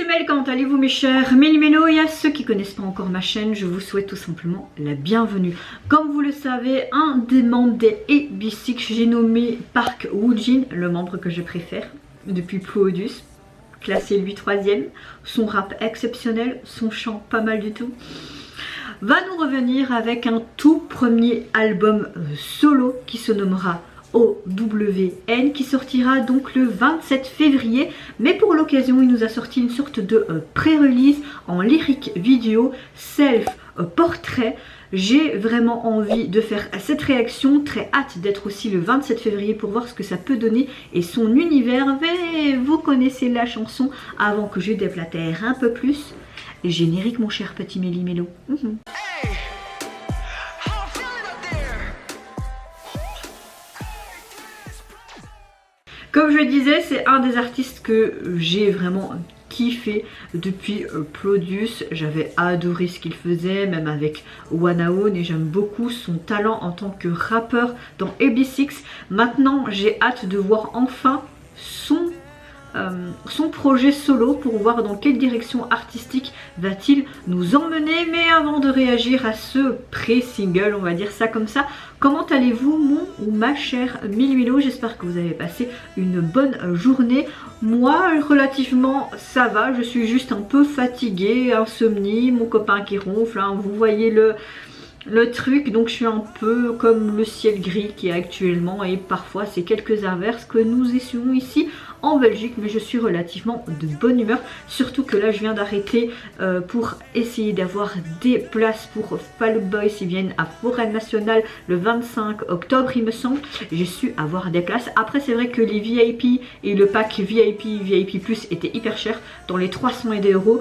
Maëlle, comment allez-vous mes chers Méli-Mélo, et à ceux qui ne connaissent pas encore ma chaîne, je vous souhaite tout simplement la bienvenue. Comme vous le savez, un des membres des AB6, j'ai nommé Park Woo-jin, le membre que je préfère depuis Ploodus, classé lui 3ème, son rap exceptionnel, son chant pas mal du tout, va nous revenir avec un tout premier album solo qui se nommera OWN, qui sortira donc le 27 février, mais pour l'occasion il nous a sorti une sorte de pré-release en lyric vidéo self-portrait. J'ai vraiment envie de faire cette réaction, très hâte d'être aussi le 27 février pour voir ce que ça peut donner et son univers. Mais vous connaissez la chanson, avant que je déblatère un peu plus. Générique mon cher petit Méli-Mélo. Comme je le disais, c'est un des artistes que j'ai vraiment kiffé depuis Ploodus. J'avais adoré ce qu'il faisait, même avec Wanaon, et j'aime beaucoup son talent en tant que rappeur dans AB6. Maintenant, j'ai hâte de voir enfin son projet solo pour voir dans quelle direction artistique va-t-il nous emmener. Mais avant de réagir à ce pré-single, on va dire ça comme ça, comment allez-vous mon ou ma chère Méli-Mélo? J'espère que vous avez passé une bonne journée. Moi relativement ça va, je suis juste un peu fatiguée, insomnie, mon copain qui ronfle, hein, vous voyez le truc, donc je suis un peu comme le ciel gris qui est actuellement, et parfois c'est quelques averses que nous essayons ici en Belgique, mais je suis relativement de bonne humeur, surtout que là je viens d'arrêter pour essayer d'avoir des places pour Fall Out Boy s'ils viennent à Forêt Nationale le 25 octobre il me semble. J'ai su avoir des places. Après c'est vrai que les VIP et le pack VIP Plus étaient hyper chers, dans les 300 et des euros.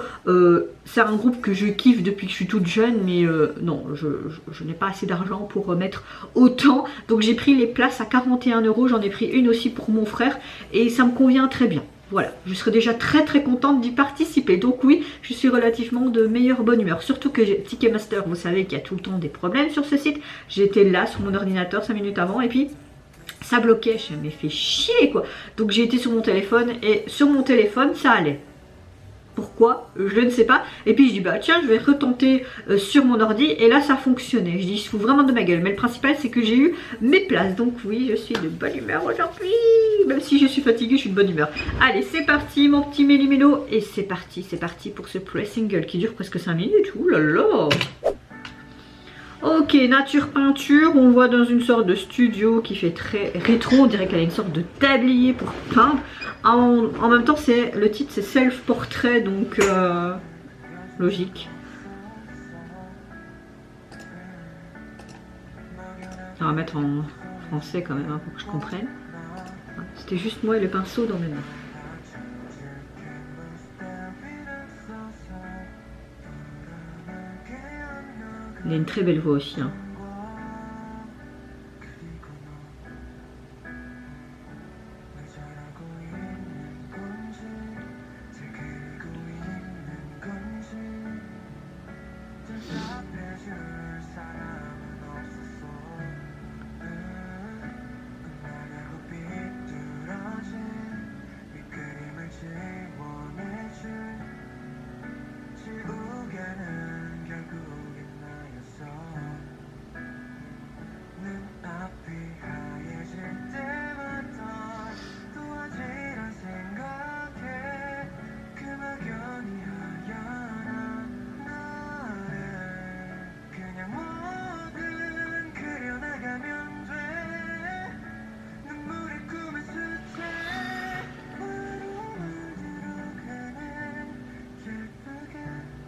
C'est un groupe que je kiffe depuis que je suis toute jeune, mais non, je n'ai pas assez d'argent pour remettre autant, donc j'ai pris les places à 41 euros. J'en ai pris une aussi pour mon frère et ça me convient très bien. Voilà, je serais déjà très contente d'y participer. Donc oui, je suis relativement de meilleure bonne humeur. Surtout que Ticketmaster, vous savez qu'il y a tout le temps des problèmes sur ce site. J'étais là sur mon ordinateur 5 minutes avant et puis ça bloquait. Je m'ai fait chier quoi. Donc j'ai été sur mon téléphone et sur mon téléphone ça allait. Pourquoi? Je ne sais pas. Et puis je dis bah tiens, je vais retenter sur mon ordi, et là ça fonctionnait. Je dis il se fout vraiment de ma gueule, mais le principal c'est que j'ai eu mes places. Donc oui, je suis de bonne humeur aujourd'hui. Même si je suis fatiguée, je suis de bonne humeur. Allez, c'est parti mon petit Méli-Mélo. Et c'est parti pour ce pré-single qui dure presque 5 minutes. Ouh là là. Ok, nature peinture, on voit dans une sorte de studio qui fait très rétro, on dirait qu'elle a une sorte de tablier pour peindre. En même temps, le titre c'est self-portrait, donc logique. On va mettre en français quand même hein, pour que je comprenne. C'était juste moi et le pinceau dans mes mains. Il a une très belle voix aussi. Hein.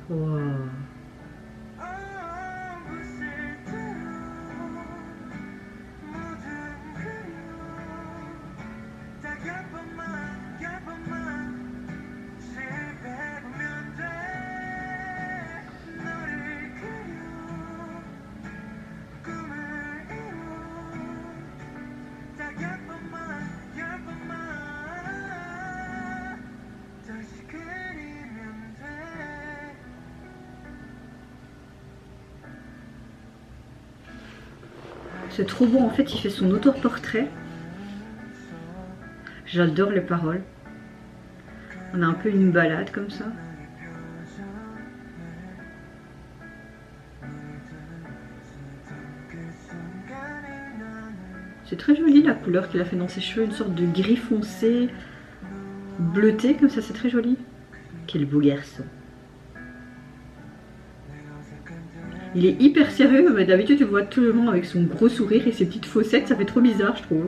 Wow. C'est trop beau, en fait il fait son autoportrait. J'adore les paroles. On a un peu une balade comme ça. C'est très joli la couleur qu'il a fait dans ses cheveux, une sorte de gris foncé, bleuté comme ça, c'est très joli. Quel beau garçon. Il est hyper sérieux, mais d'habitude tu le vois tout le monde avec son gros sourire et ses petites fossettes, ça fait trop bizarre je trouve.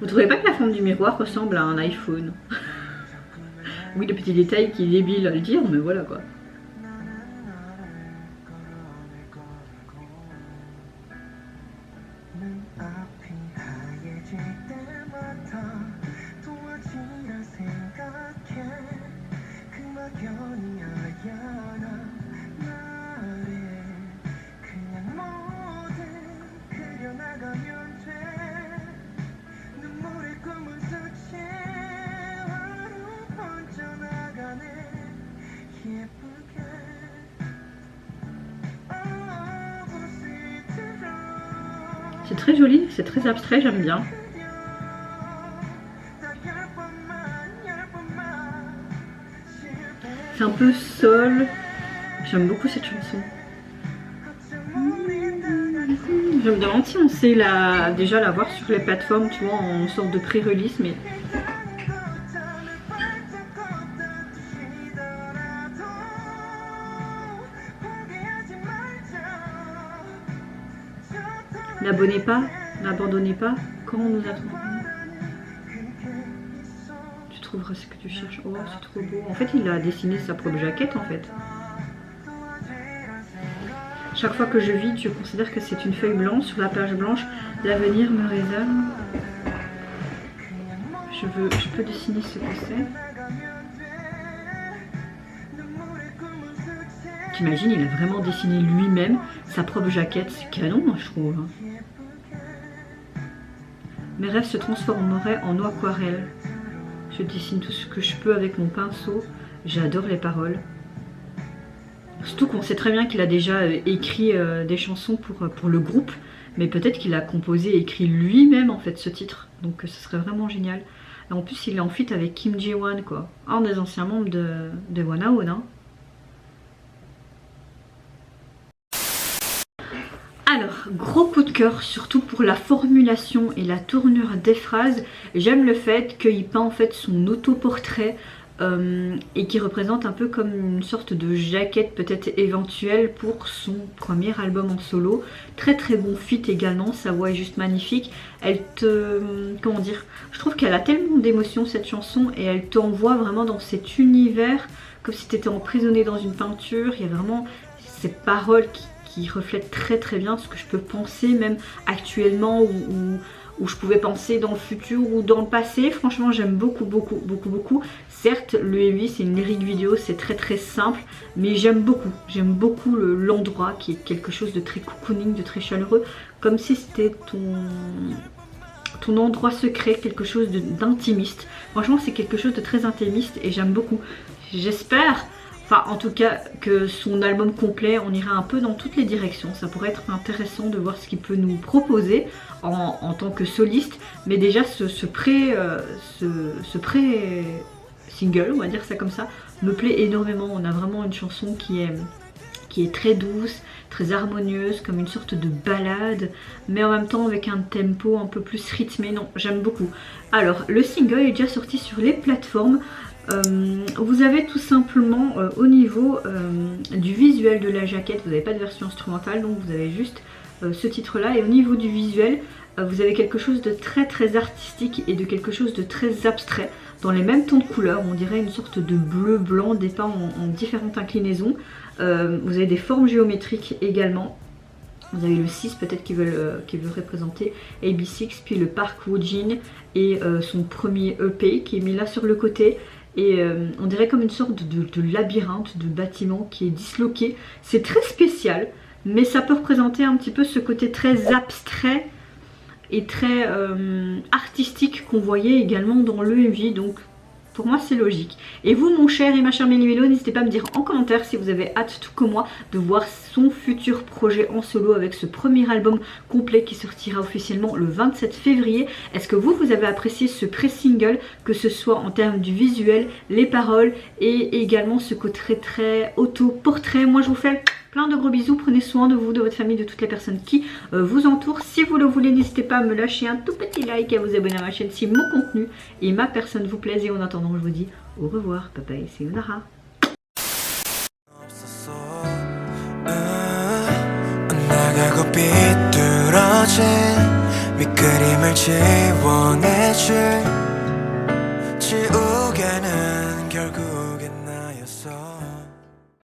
Vous trouvez pas que la forme du miroir ressemble à un iPhone? Oui, le petit détail qui est débile à le dire, mais voilà quoi. C'est très joli, c'est très abstrait, j'aime bien. C'est un peu sol. J'aime beaucoup cette chanson. Je me demande si on sait déjà la voir sur les plateformes, tu vois, en sorte de pré-release, mais... N'abonnez pas, n'abandonnez pas, quand on nous attend. Tu trouveras ce que tu cherches. Oh, c'est trop beau. En fait, il a dessiné sa propre jaquette, en fait. Chaque fois que je vide, je considère que c'est une feuille blanche. Sur la page blanche, l'avenir me résonne. Je peux dessiner ce que c'est. T'imagines, il a vraiment dessiné lui-même sa propre jaquette. C'est canon, je trouve. Mes rêves se transformeraient en eau aquarelle. Je dessine tout ce que je peux avec mon pinceau. J'adore les paroles. Surtout qu'on sait très bien qu'il a déjà écrit des chansons pour le groupe. Mais peut-être qu'il a composé et écrit lui-même en fait ce titre. Donc ce serait vraiment génial. Et en plus il est en feat avec Kim Ji-won quoi. Un des anciens membres de Wanna One. Hein. Alors, gros coup de cœur, surtout pour la formulation et la tournure des phrases. J'aime le fait qu'il peint en fait son autoportrait et qui représente un peu comme une sorte de jaquette peut-être éventuelle pour son premier album en solo. Très très bon feat également, sa voix est juste magnifique. Elle te... comment dire, je trouve qu'elle a tellement d'émotions cette chanson et elle t'envoie vraiment dans cet univers comme si tu étais emprisonné dans une peinture. Il y a vraiment ces paroles qui reflètent très très bien ce que je peux penser même actuellement ou je pouvais penser dans le futur ou dans le passé. Franchement j'aime beaucoup. Certes le MV c'est une lyrique vidéo, c'est très très simple, mais j'aime beaucoup l'endroit qui est quelque chose de très cocooning, de très chaleureux, comme si c'était ton endroit secret, quelque chose d'intimiste. Franchement c'est quelque chose de très intimiste et j'aime beaucoup. J'espère, enfin en tout cas que son album complet on ira un peu dans toutes les directions. Ça pourrait être intéressant de voir ce qu'il peut nous proposer en tant que soliste. Mais déjà ce pré-single, on va dire ça comme ça, me plaît énormément. On a vraiment une chanson qui est très douce, très harmonieuse, comme une sorte de ballade, mais en même temps avec un tempo un peu plus rythmé. Non, j'aime beaucoup. Alors le single est déjà sorti sur les plateformes. Vous avez tout simplement au niveau du visuel de la jaquette, vous n'avez pas de version instrumentale, donc vous avez juste ce titre là, et au niveau du visuel vous avez quelque chose de très très artistique et de quelque chose de très abstrait dans les mêmes tons de couleurs. On dirait une sorte de bleu blanc dépeint en différentes inclinaisons. Vous avez des formes géométriques également. Vous avez le 6 peut-être qui veut représenter AB6, puis le Park Woo-jin et son premier EP qui est mis là sur le côté. Et on dirait comme une sorte de labyrinthe de bâtiment qui est disloqué. C'est très spécial, mais ça peut représenter un petit peu ce côté très abstrait et très artistique qu'on voyait également dans le MV. Donc Pour moi, c'est logique. Et vous, mon cher et ma chère Menuelo, n'hésitez pas à me dire en commentaire si vous avez hâte, tout comme moi, de voir son futur projet en solo avec ce premier album complet qui sortira officiellement le 27 février. Est-ce que vous avez apprécié ce pré-single, que ce soit en termes du visuel, les paroles et également ce côté très auto-portrait? Moi, je vous fais plein de gros bisous, prenez soin de vous, de votre famille, de toutes les personnes qui vous entourent. Si vous le voulez, n'hésitez pas à me lâcher un tout petit like et à vous abonner à ma chaîne si mon contenu et ma personne vous plaisent. Et en attendant, je vous dis au revoir, papa et sayonara. 밑그림을 지워내줄